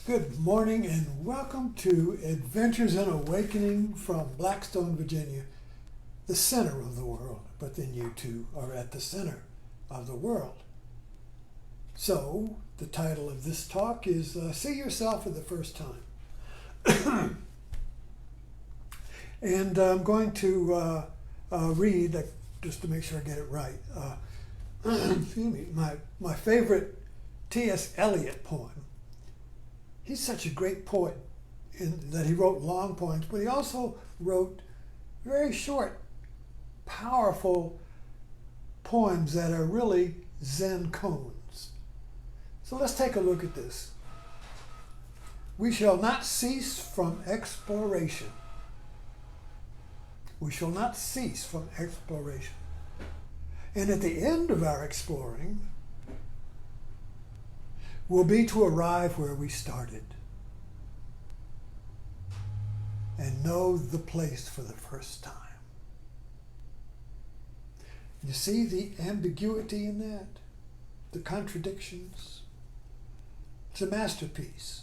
Good morning and welcome to Adventures in Awakening from Blackstone, Virginia, the center of the world. But then you two are at the center of the world. So the title of this talk is See Yourself for the First Time. And I'm going to read, just to make sure I get it right, excuse me, my favorite TS Eliot poem. He's such a great poet in that he wrote long poems, but he also wrote very short, powerful poems that are really Zen koans. So let's take a look at this. We shall not cease from exploration. We shall not cease from exploration. And at the end of our exploring, will be to arrive where we started and know the place for the first time. You see the ambiguity in that? The contradictions? It's a masterpiece.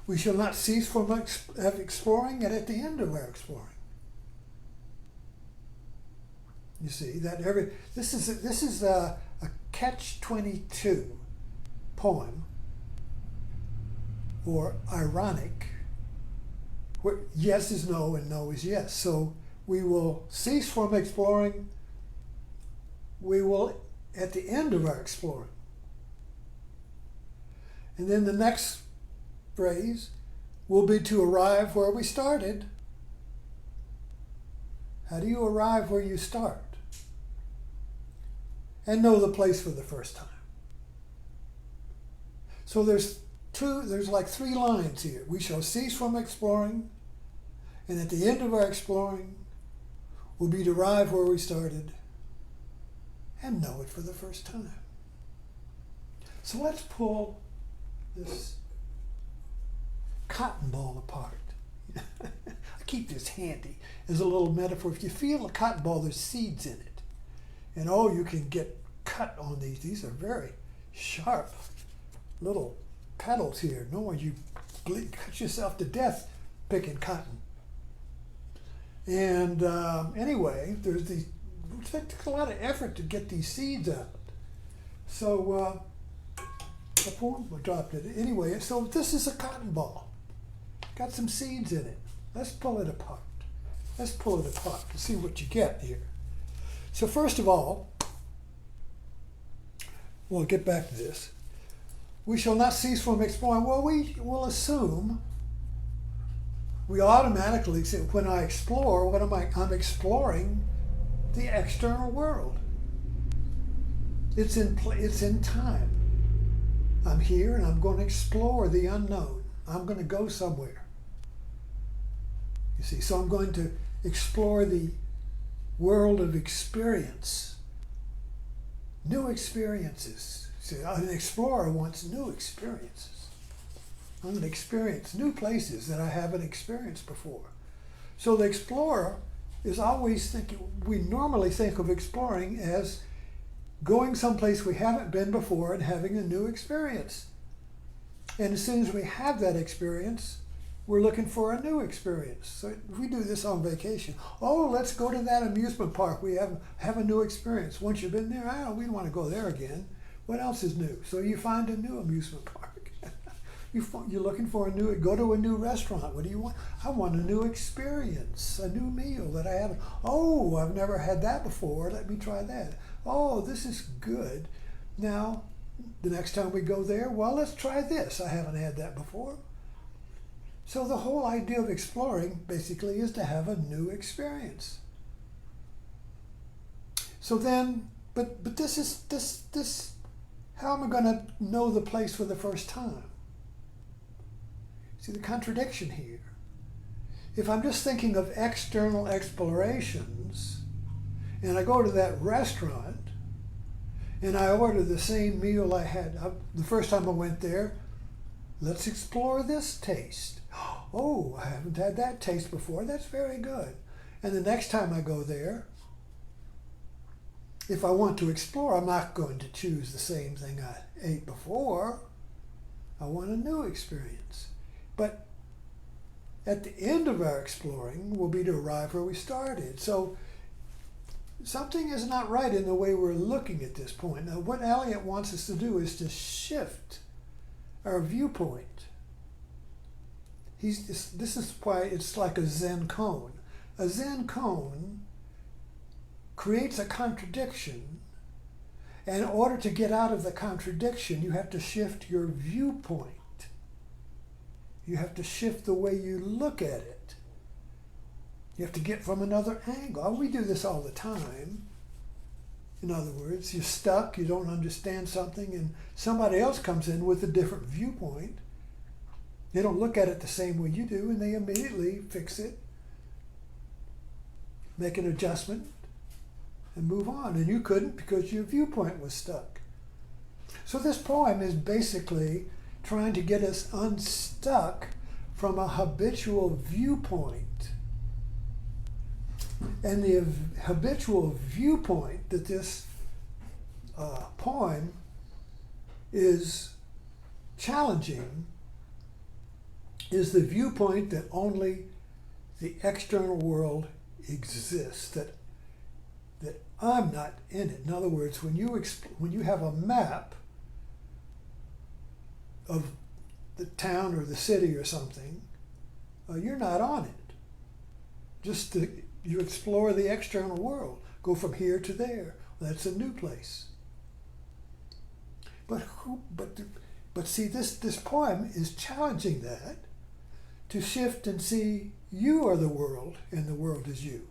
We shall not cease from exploring, and at the end of our exploring. You see that this is a catch-22 poem, or ironic, where yes is no and no is yes. So we will cease from exploring, we will at the end of our exploring. And then the next phrase will be to arrive where we started. How do you arrive where you start? And know the place for the first time. So there's like three lines here. We shall cease from exploring, and at the end of our exploring will be to arrive where we started and know it for the first time. So let's pull this cotton ball apart. I keep this handy as a little metaphor. If you feel a cotton ball, there's seeds in it. And you can get cut on these. These are very sharp little petals here. No, you cut yourself to death picking cotton. And anyway, it takes a lot of effort to get these seeds out. So I dropped it. Anyway, so this is a cotton ball. Got some seeds in it. Let's pull it apart. Let's pull it apart to see what you get here. So first of all, we'll get back to this. We shall not cease from exploring. Well, we will assume, we automatically say, when I explore, what am I? I'm exploring the external world. It's in time. I'm here and I'm going to explore the unknown. I'm going to go somewhere. You see, so I'm going to explore the world of experience. New experiences. See, an explorer wants new experiences. I'm going to experience new places that I haven't experienced before. So the explorer is always thinking, we normally think of exploring as going someplace we haven't been before and having a new experience. And as soon as we have that experience, we're looking for a new experience. So we do this on vacation. Oh, let's go to that amusement park. We have a new experience. Once you've been there, we don't want to go there again. What else is new? So you find a new amusement park. You're looking for go to a new restaurant. What do you want? I want a new experience, a new meal that I haven't. Oh, I've never had that before. Let me try that. Oh, this is good. Now, the next time we go there, well, let's try this. I haven't had that before. So the whole idea of exploring basically is to have a new experience. So then, but this. How am I going to know the place for the first time? See the contradiction here. If I'm just thinking of external explorations, and I go to that restaurant, and I order the same meal I had the first time I went there, let's explore this taste. Oh, I haven't had that taste before. That's very good. And the next time I go there, if I want to explore, I'm not going to choose the same thing I ate before. I want a new experience. But at the end of our exploring will be to arrive where we started. So something is not right in the way we're looking at this point. Now, what Eliot wants us to do is to shift our viewpoint. This is why it's like a Zen cone. A Zen cone creates a contradiction, and in order to get out of the contradiction, you have to shift your viewpoint. You have to shift the way you look at it. You have to get from another angle. We do this all the time. In other words, you're stuck, you don't understand something, and somebody else comes in with a different viewpoint. They don't look at it the same way you do, and they immediately fix it, make an adjustment, and move on. And you couldn't because your viewpoint was stuck. So this poem is basically trying to get us unstuck from a habitual viewpoint. And the habitual viewpoint that this poem is challenging is the viewpoint that only the external world exists, that I'm not in it. In other words, when you have a map of the town or the city or something, you're not on it. You explore the external world, go from here to there. That's a new place. But see, this poem is challenging that, to shift and see you are the world and the world is you.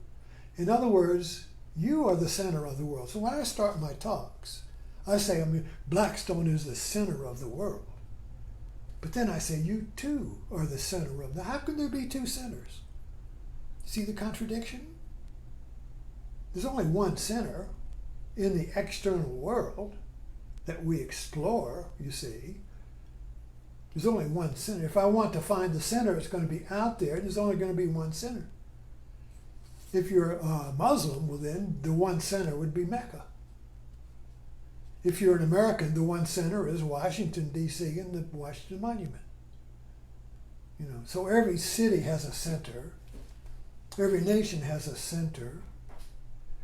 In other words, you are the center of the world. So when I start my talks, I say, Blackstone is the center of the world. But then I say, you too are the center of the. How can there be two centers? See the contradiction? There's only one center in the external world that we explore, you see. There's only one center. If I want to find the center, it's going to be out there. There's only going to be one center. If you're a Muslim, well then the one center would be Mecca. If you're an American, the one center is Washington, D.C. and the Washington Monument. So every city has a center. Every nation has a center.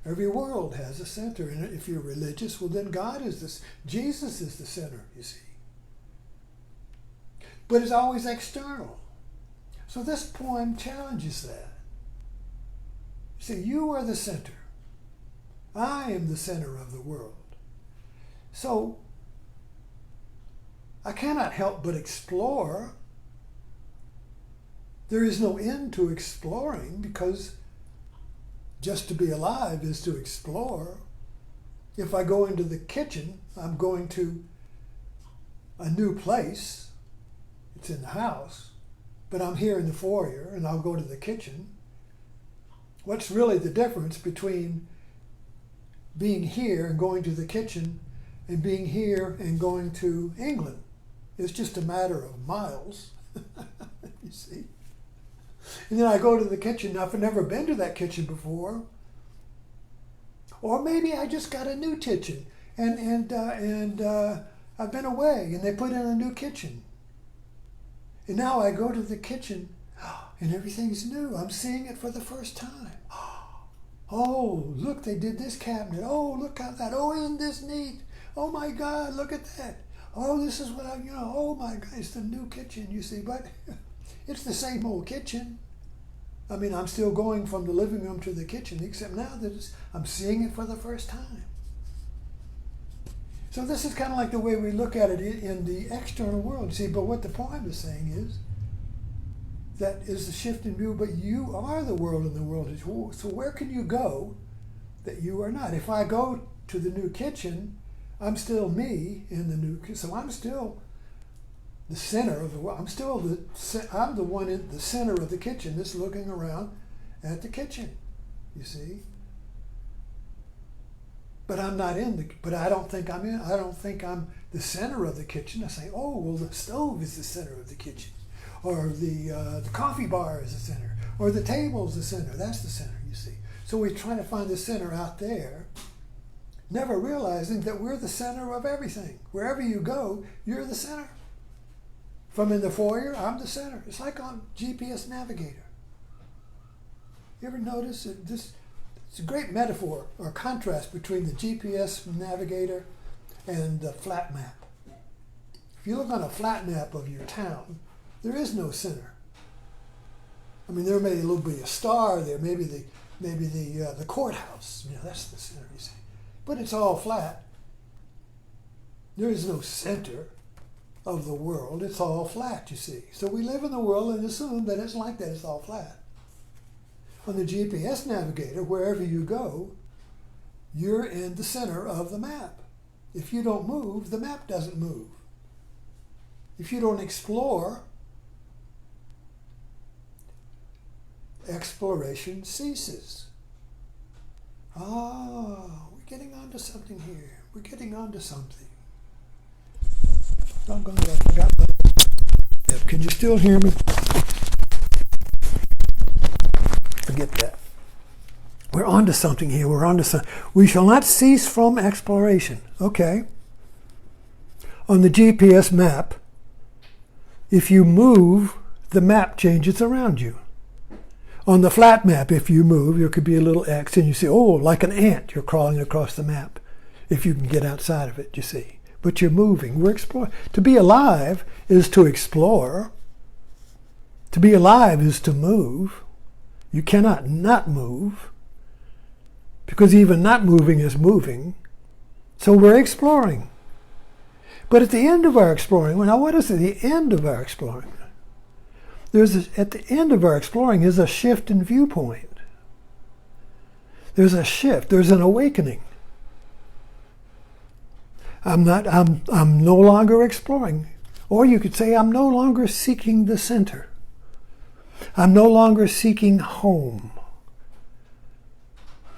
Every world has a center. And if you're religious, well then God is this. Jesus is the center, you see. But it's always external. So this poem challenges that. See, you are the center. I am the center of the world. So I cannot help but explore. There is no end to exploring, because just to be alive is to explore. If I go into the kitchen, I'm going to a new place. It's in the house, but I'm here in the foyer and I'll go to the kitchen. What's really the difference between being here and going to the kitchen and being here and going to England? It's just a matter of miles, you see. And then I go to the kitchen. Now, I've never been to that kitchen before. Or maybe I just got a new kitchen and I've been away and they put in a new kitchen. And now I go to the kitchen and everything's new. I'm seeing it for the first time. Oh, look, they did this cabinet. Oh, look at that. Oh, isn't this neat? Oh my God, look at that. Oh, this is what oh my God, it's the new kitchen, you see. But it's the same old kitchen. I'm still going from the living room to the kitchen, except now that I'm seeing it for the first time. So this is kind of like the way we look at it in the external world. See, but what the poem is saying is, that is the shift in view, but you are the world and the world is you. So where can you go that you are not? If I go to the new kitchen, I'm still me in the new kitchen. So I'm still the center of the world. I'm the one in the center of the kitchen that's looking around at the kitchen, you see. But I'm not but I don't think I'm the center of the kitchen. I say, oh, well, the stove is the center of the kitchen. Or the coffee bar is the center. Or the table is the center. That's the center, you see. So we try to find the center out there, never realizing that we're the center of everything. Wherever you go, you're the center. If I'm in the foyer, I'm the center. It's like on GPS Navigator. You ever notice that this? It's a great metaphor or contrast between the GPS Navigator and the flat map. If you look on a flat map of your town, there is no center. I mean, there may be a star there, maybe the courthouse. You know, that's the center, you see. But it's all flat. There is no center of the world. It's all flat, you see. So we live in the world and assume that it's like that. It's all flat. On the GPS Navigator, wherever you go, you're in the center of the map. If you don't move, the map doesn't move. If you don't explore, exploration ceases. We're getting onto something here. We're getting onto something. Doggone it, I forgot. Can you still hear me? Forget that. We're onto something here. We're onto something. We shall not cease from exploration. Okay. On the GPS map, if you move, the map changes around you. On the flat map, if you move, there could be a little X, and you see, oh, like an ant, you're crawling across the map. If you can get outside of it, you see. But you're moving. We're exploring. To be alive is to explore. To be alive is to move. You cannot not move, because even not moving is moving. So we're exploring. But at the end of our exploring, now what is the end of our exploring? At the end of our exploring is a shift in viewpoint. There's a shift. There's an awakening. I'm no longer exploring. Or you could say I'm no longer seeking the center. I'm no longer seeking home.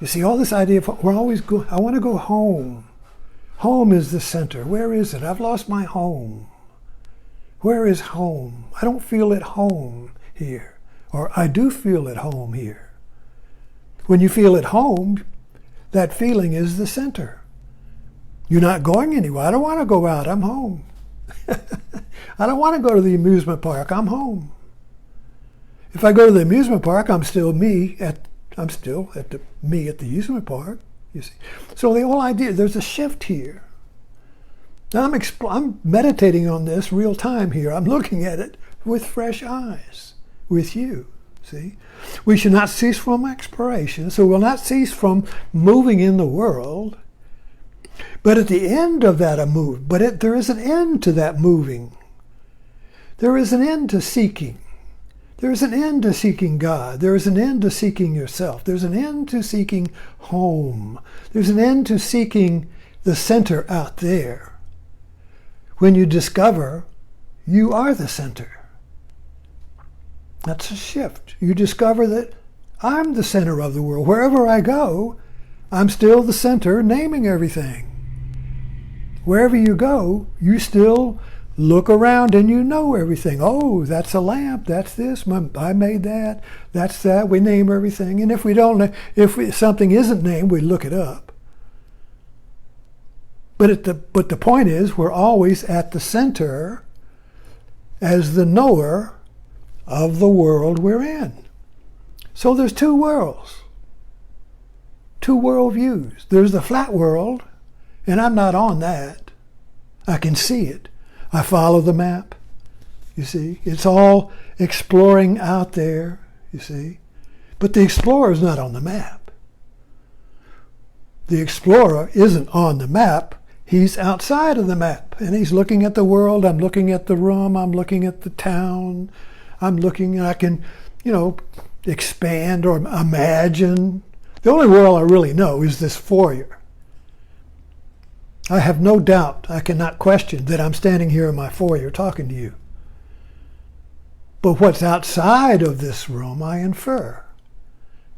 You see, all this idea of I want to go home. Home is the center. Where is it? I've lost my home. Where is home? I don't feel at home here. Or I do feel at home here. When you feel at home, that feeling is the center. You're not going anywhere. I don't want to go out. I'm home. I don't want to go to the amusement park. I'm home. If I go to the amusement park, I'm still me at the amusement park. You see, so the whole idea, there's a shift here. Now I'm meditating on this real time here. I'm looking at it with fresh eyes, with you. See, we should not cease from exploration. So we'll not cease from moving in the world. But at the end of that, there is an end to that moving. There is an end to seeking. There is an end to seeking God. There is an end to seeking yourself. There's an end to seeking home. There's an end to seeking the center out there. When you discover you are the center. That's a shift. You discover that I'm the center of the world. Wherever I go, I'm still the center, naming everything. Wherever you go, you still look around and you know everything. Oh, that's a lamp. That's this. I made that. That's that. We name everything. And if something isn't named, we look it up. But the point is, we're always at the center as the knower of the world we're in. So there's two worlds, two worldviews. There's the flat world, and I'm not on that. I can see it. I follow the map, you see. It's all exploring out there, you see. But the explorer's not on the map. The explorer isn't on the map. He's outside of the map, and he's looking at the world. I'm looking at the room. I'm looking at the town. I'm looking, and I can, expand or imagine. The only world I really know is this foyer. I have no doubt, I cannot question that I'm standing here in my foyer talking to you. But what's outside of this room, I infer.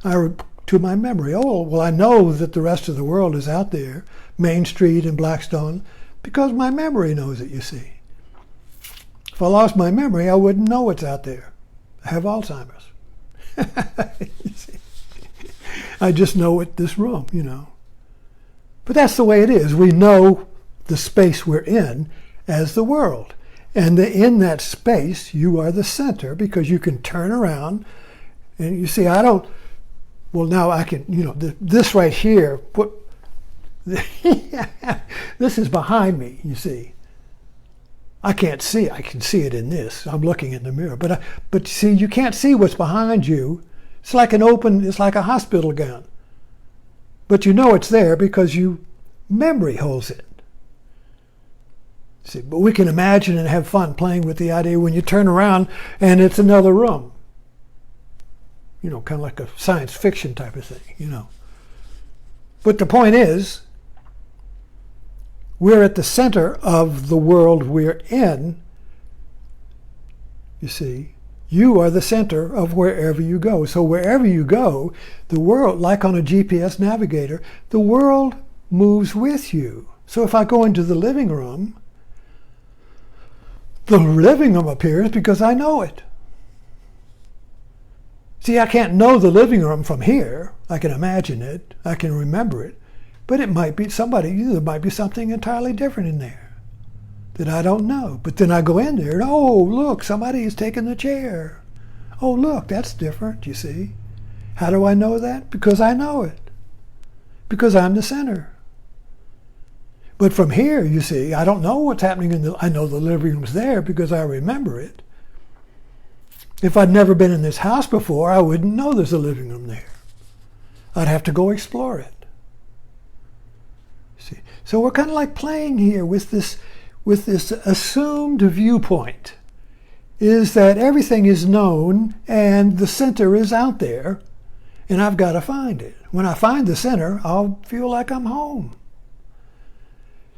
To my memory, I know that the rest of the world is out there, Main Street and Blackstone, because my memory knows it, you see. If I lost my memory, I wouldn't know what's out there. I have Alzheimer's. You see? I just know it, this room, But that's the way it is. We know the space we're in as the world. And in that space, you are the center because you can turn around. And you see, I don't, well, now I can, this right here, this is behind me, you see. I can't see. I can see it in this. I'm looking in the mirror. But see, you can't see what's behind you. It's like it's like a hospital gown. But you know it's there because memory holds it. See, but we can imagine and have fun playing with the idea when you turn around and it's another room. Kind of like a science fiction type of thing, But the point is, we're at the center of the world we're in. You see, you are the center of wherever you go. So wherever you go, the world, like on a GPS navigator, the world moves with you. So if I go into the living room appears because I know it. See, I can't know the living room from here. I can imagine it. I can remember it. But it might be there might be something entirely different in there that I don't know. But then I go in there and, oh, look, somebody has taken the chair. Oh, look, that's different, you see. How do I know that? Because I know it. Because I'm the center. But from here, you see, I don't know what's happening I know the living room's there because I remember it. If I'd never been in this house before, I wouldn't know there's a living room there. I'd have to go explore it. See? So we're kind of like playing here with this assumed viewpoint, is that everything is known and the center is out there, and I've got to find it. When I find the center, I'll feel like I'm home.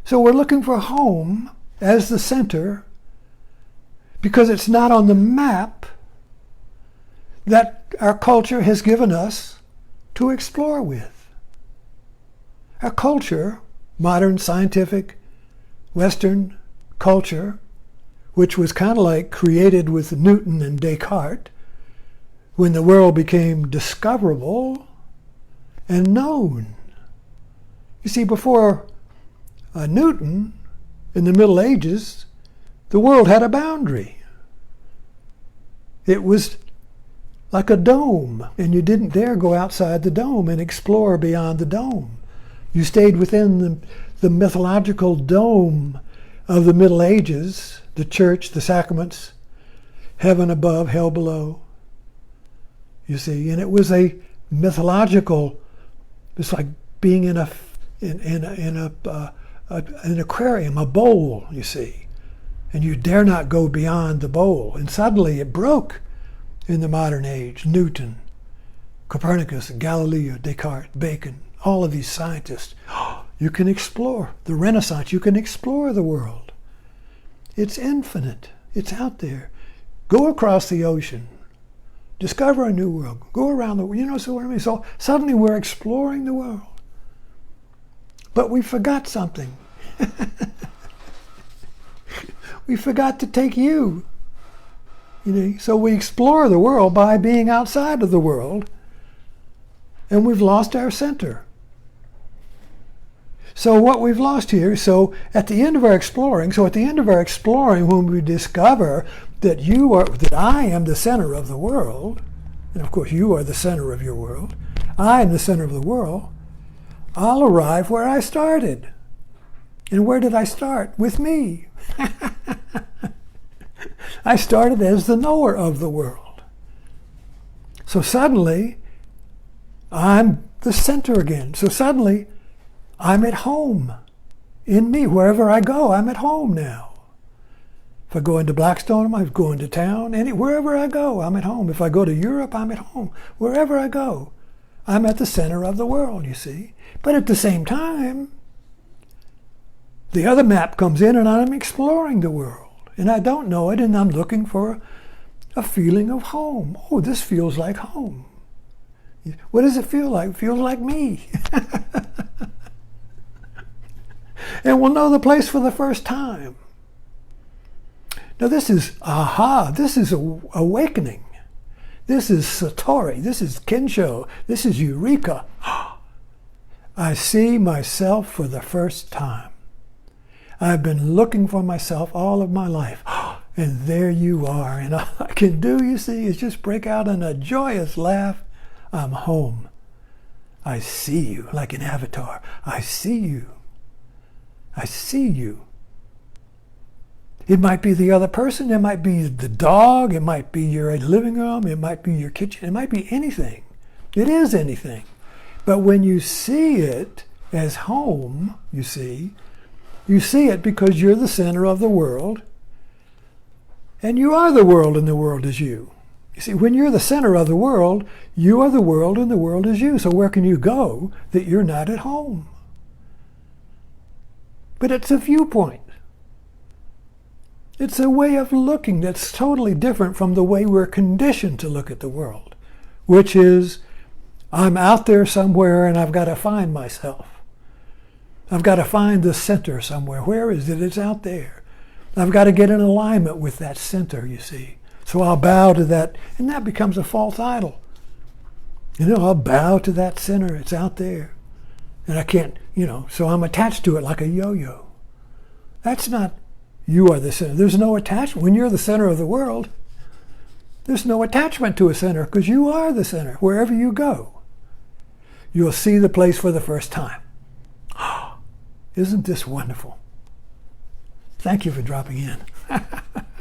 So we're looking for home as the center because it's not on the map that our culture has given us to explore with. Our culture, modern scientific Western culture, which was kind of like created with Newton and Descartes, when the world became discoverable and known. You see, before Newton, in the Middle Ages, the world had a boundary. It was like a dome, and you didn't dare go outside the dome and explore beyond the dome. You stayed within the mythological dome of the Middle Ages, the church, the sacraments, heaven above, hell below. You see, and it was a mythological. It's like being in an aquarium, a bowl. You see, and you dare not go beyond the bowl. And suddenly it broke in the modern age. Newton, Copernicus, Galileo, Descartes, Bacon, all of these scientists. You can explore the Renaissance. You can explore the world. It's infinite. It's out there. Go across the ocean. Discover a new world. Go around the world. So what I mean? So suddenly we're exploring the world. But we forgot something. We forgot to take you. So we explore the world by being outside of the world, and we've lost our center. So what we've lost here, so at the end of our exploring, when we discover that I am the center of the world, and of course you are the center of your world, I am the center of the world, I'll arrive where I started. And where did I start? With me. I started as the knower of the world. So suddenly, I'm the center again. So suddenly, I'm at home. In me, wherever I go, I'm at home now. If I go into Blackstone, I'm going to town. Wherever I go, I'm at home. If I go to Europe, I'm at home. Wherever I go, I'm at the center of the world, you see. But at the same time, the other map comes in and I'm exploring the world. And I don't know it, and I'm looking for a feeling of home. Oh, this feels like home. What does it feel like? It feels like me. And we'll know the place for the first time. Now this is this is awakening. This is satori, this is kensho, this is eureka. I see myself for the first time. I've been looking for myself all of my life. And there you are. And all I can do, you see, is just break out in a joyous laugh. I'm home. I see you like an avatar. I see you. I see you. It might be the other person. It might be the dog. It might be your living room. It might be your kitchen. It might be anything. It is anything. But when you see it as home, you see it because you're the center of the world. And you are the world and the world is you. You see, when you're the center of the world, you are the world and the world is you. So where can you go that you're not at home? But it's a viewpoint. It's a way of looking that's totally different from the way we're conditioned to look at the world, which is, I'm out there somewhere and I've got to find myself. I've got to find the center somewhere. Where is it? It's out there. I've got to get in alignment with that center, you see. So I'll bow to that, and that becomes a false idol. I'll bow to that center. It's out there. And I can't, so I'm attached to it like a yo-yo. That's not, you are the center. There's no attachment. When you're the center of the world, there's no attachment to a center because you are the center. Wherever you go, you'll see the place for the first time. Isn't this wonderful? Thank you for dropping in.